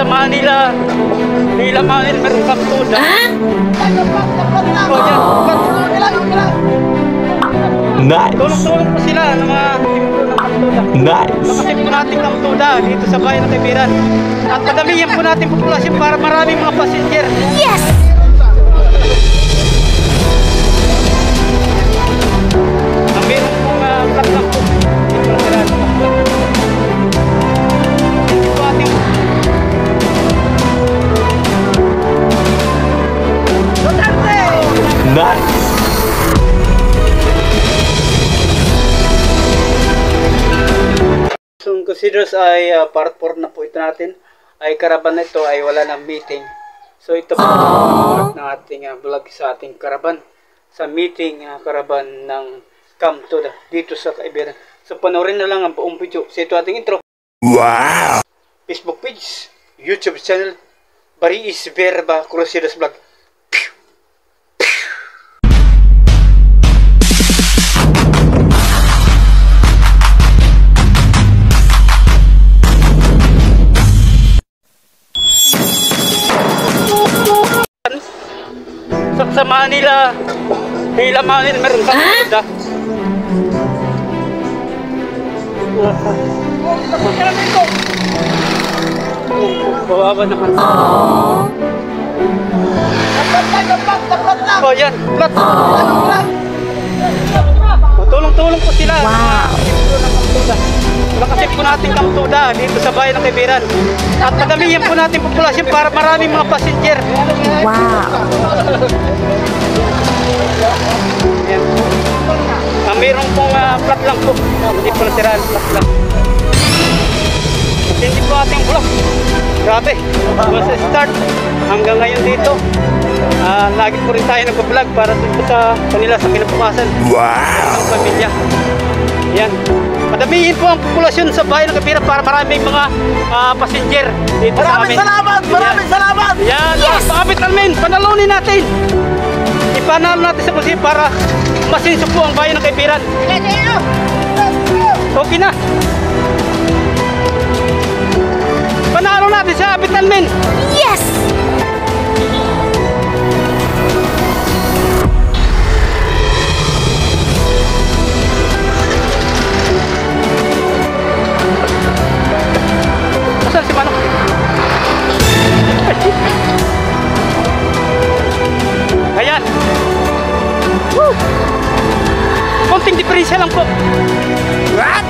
Manila meron kang tuda. Nice. Tulong-tulong po sila ng mga timplo ng kamtuda. Nice. Makasip po natin kamtuda dito sa bayan ng Kaibiran. At padamihan po natin populasyon para maraming mga passenger. Yes! Ang meron pong vlog lang po. Dito lang sila. Dito po ating Nice. So considers ay part 4 na po ito natin. Ay karaban na ito ay wala ng meeting. So ito po ng ating vlog sa ating karaban. Sa meeting karaban ng Kamtuda dito sa Kaibiran. So panoorin na lang ang buong video. So ito ating intro. Wow. Facebook page, YouTube channel, Baris Verba Crusaders Vlog. Sa Manila meron kang tuda. Bawa naman. Oh, yan. Flat. Tulong-tulong po sila. Wow. Makasip po natin kamtuda dito sa bayan ng Kaibiran. At padamihan po natin populasyon para maraming mga passenger. Wow. Ayan po. Mayroon pong flat lang po. Hindi po nasiraan, flat lang. At hindi po ating vlog. Grabe. Once start hanggang ngayon dito. Lagi po rin tayo nag-vlog para dun po sa kanila sa kinabukasan. Wow. Ang pamilya. Ayan. Padamihin po ang populasyon sa bayan ng Kaibiran para maraming mga passenger dito sa amin. Maraming salamat! Yan, pakapit namin, panalunin natin. Ipanalo natin sa kusi para masinso po ang bayan ng Kaibiran. Okay na. Panalo natin sa kapit namin. Yes! Saan si Manong? Ayan. Woo! Konting diferensya lang po. What?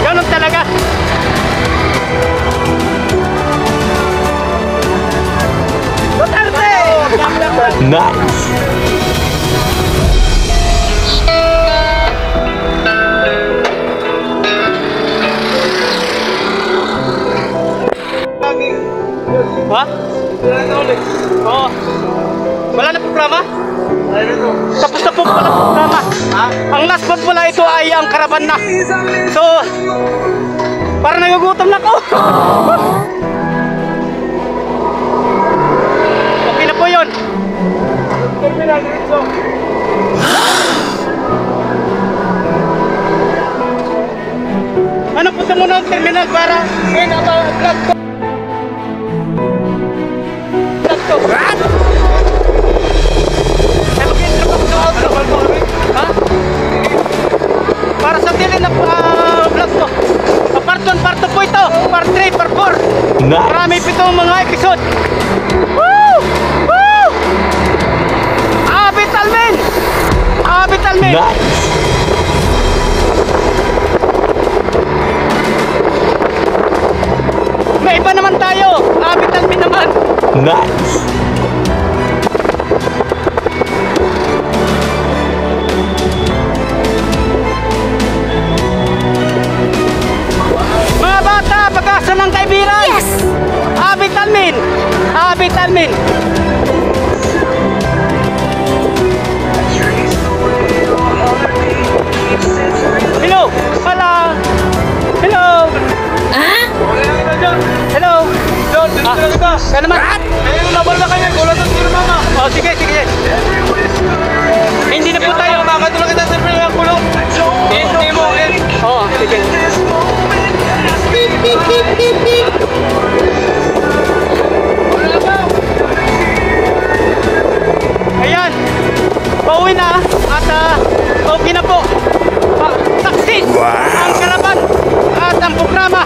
Ganun talaga. Nice. Ha? Oo. Wala na programa? Tapos na po pala programa. Ang last month pala ito ay ang karaban na. So, parang nagugutom na ko. Okay na po yun. Ano, punta muna ang terminal para vlog ko. Para sa tili na vlog ko. Part 1, part 2 po ito. Part 3, part 4. Nice. Marami po itong mga episode. Woo! Woo! Abit Almin! Abit Almin! Nice. May iba naman tayo. Abit Almin naman. Nice. Mga bata, pag-asa ng Kaibiran. Yes! Abit Almin! Abit Almin! Hello! Hala! Hello! Ah? Hello! Kaya naman! pauwi na at okay na po. Success ang kalaban at ang programa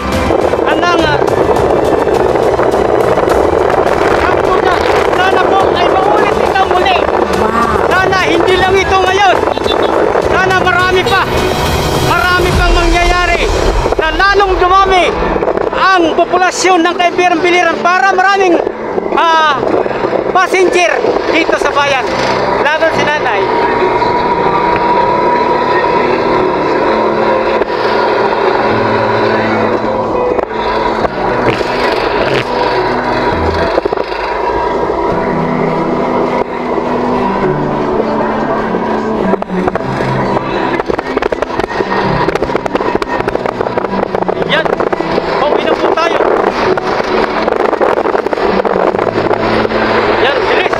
ng Kampunya. Sana po ay maulit ito muli. Sana hindi lang ito ngayon. Sana marami pang mangyayari na lalong dumami ang populasyon ng Kaibiran Biliran para maraming passenger dito sa bayan. Lalo si nanay. Yan, pauwi na po tayo. Yan, bilis.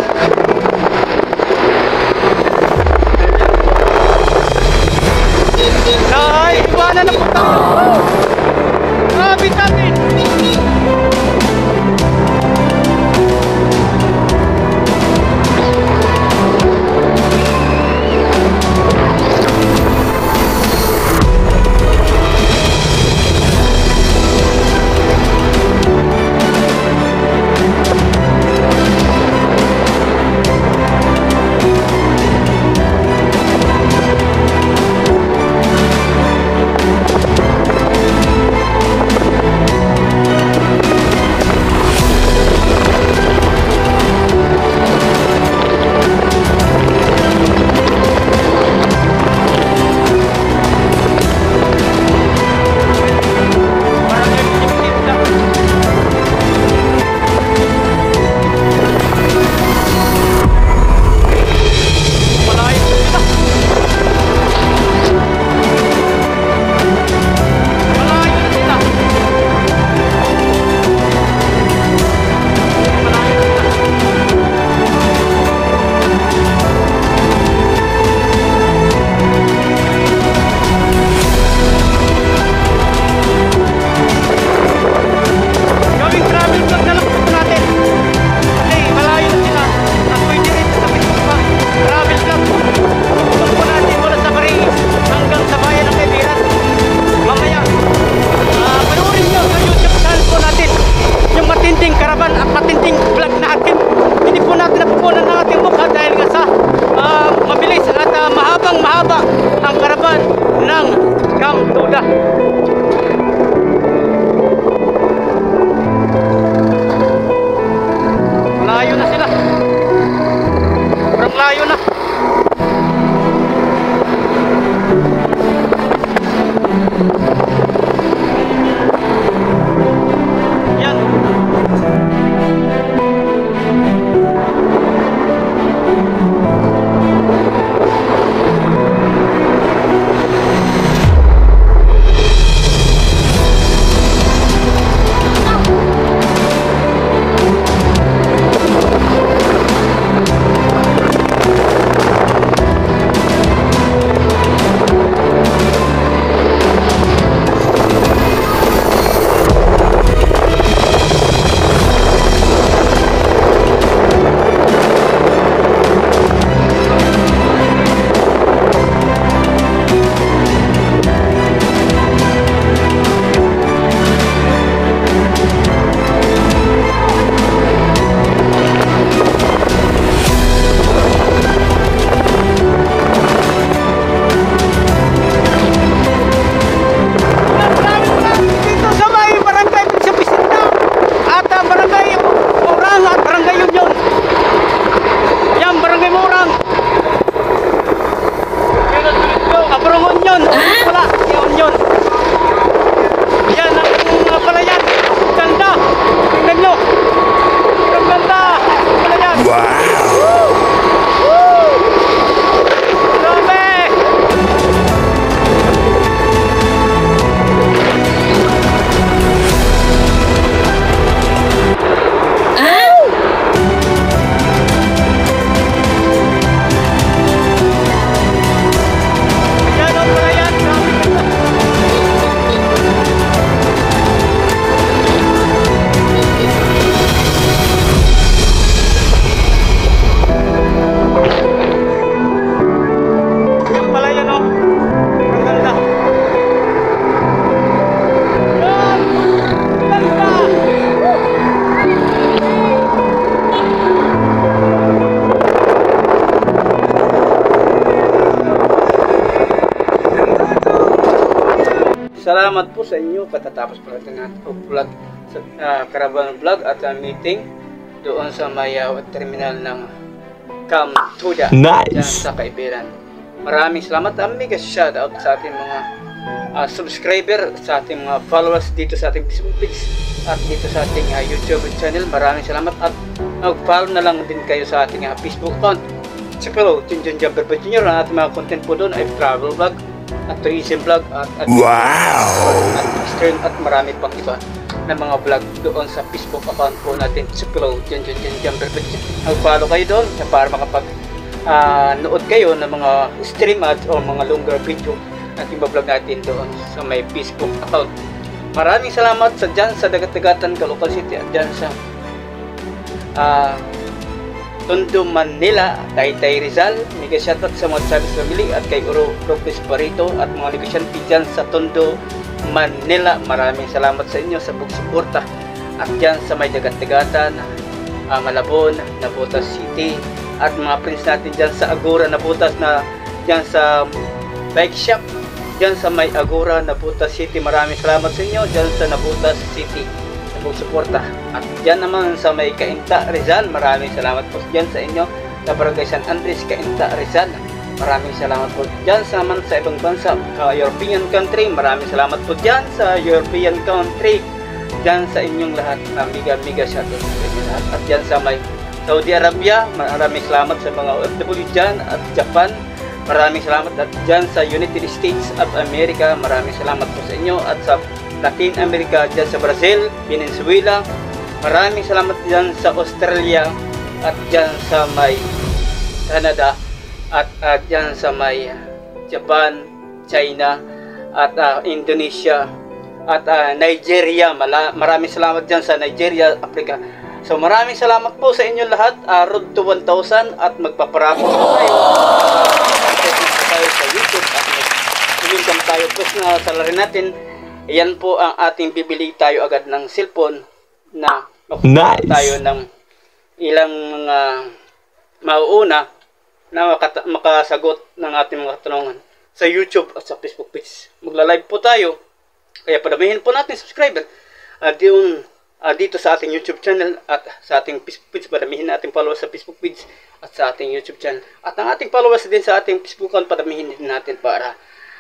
salamat po sa inyo. Patatapos po natin ang vlog sa Caravan Vlog at meeting doon sa may terminal ng Kamtuda. Nice. Diyan sa Kaibiran. Maraming salamat. Mega shout out sa ating mga subscriber, sa ating mga followers dito sa ating Facebook page at dito sa ating YouTube channel. Maraming salamat at mag-follow na lang din kayo sa ating Facebook account. Chipelo, Junjun Jumper Junior. Ang ating mga content po doon ay travel vlog at tourism vlog at Wow! at Eastern at marami pang iba na mga vlog doon sa Facebook account po natin. Chipelo, Junjun Jumper Junior. Mag-follow kayo doon para makapag nood kayo ng mga stream ads o mga longer video natin vlog natin doon sa may Facebook account. Maraming salamat sa dyan sa Dagat-Dagatan, Caloocan City at dyan sa Tondo, Manila, Taytay, Rizal. Mega shoutout sa mga Chavez family at kay Uro Lopez Barito at mga negosyante dyan sa Tondo, Manila. Maraming salamat sa inyo sa pagsuporta. At dyan sa may Dagat-Dagatan, Malabon, Nabotas City at mga friends natin dyan sa Agora, Nabotas na dyan sa bike shop dyan sa may Agora, Nabotas City. Maraming salamat sa inyo dyan sa Nabotas City sa pagsuporta. At dyan naman sa may Cainta, Rizal, maraming salamat po dyan sa inyo sa Barangay San Andres, Cainta, Rizal. Maraming salamat po dyan sa naman sa ibang bansa, European country. Maraming salamat po dyan sa European country, dyan sa inyong lahat. Mega shoutout sa inyo lahat. At dyan sa may Saudi Arabia, maraming salamat sa mga OFW dyan at Japan. Maraming salamat at dyan sa United States of America. Maraming salamat po sa inyo at sa Latin America, dyan sa Brazil, Venezuela. Maraming salamat dyan sa Australia at dyan sa may Canada at dyan sa may Japan, China at Indonesia at Nigeria. Maraming salamat dyan sa Nigeria, Africa. So maraming salamat po sa inyo lahat. Road to 1,000 at magpaparami po tayo. Tayo sa YouTube at mag-income tayo. Plus na salary natin. Yan po ang ating bibili tayo agad ng cellphone na Nice. tayo ng ilang mga mauuna na makasagot ng ating mga katanungan sa YouTube at sa Facebook page. Magla-live po tayo. Kaya padamihin po natin subscriber dito sa ating YouTube channel at sa ating Facebook page. Padamihin natin followers sa Facebook page at sa ating YouTube channel. At ang ating followers din sa ating Facebook account, padamihin din natin para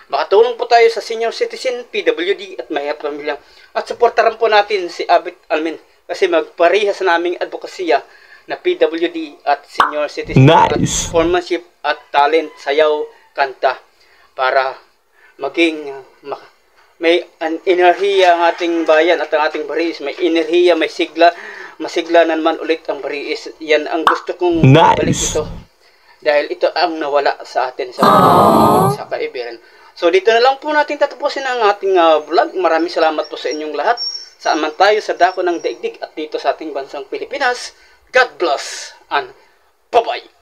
makatulong po tayo sa senior citizen, PWD at mahirap pamilya. At supportaran po natin si Abit Almin kasi magparehas na naming advokasya na PWD at senior citizen. At Nice. sportsmanship at talent, sayaw, kanta para maging may enerhiya ang ating bayan at ang ating Bariis. May enerhiya, may sigla, masigla na naman ulit ang Bariis. Yan ang gusto kong Nice. balik ito. Dahil ito ang nawala sa atin sa Kaibiran. So dito na lang po natin tatapusin ang ating vlog. Maraming salamat po sa inyong lahat. Saan man tayo sa dako ng daigdig at dito sa ating bansang Pilipinas. God bless and bye-bye.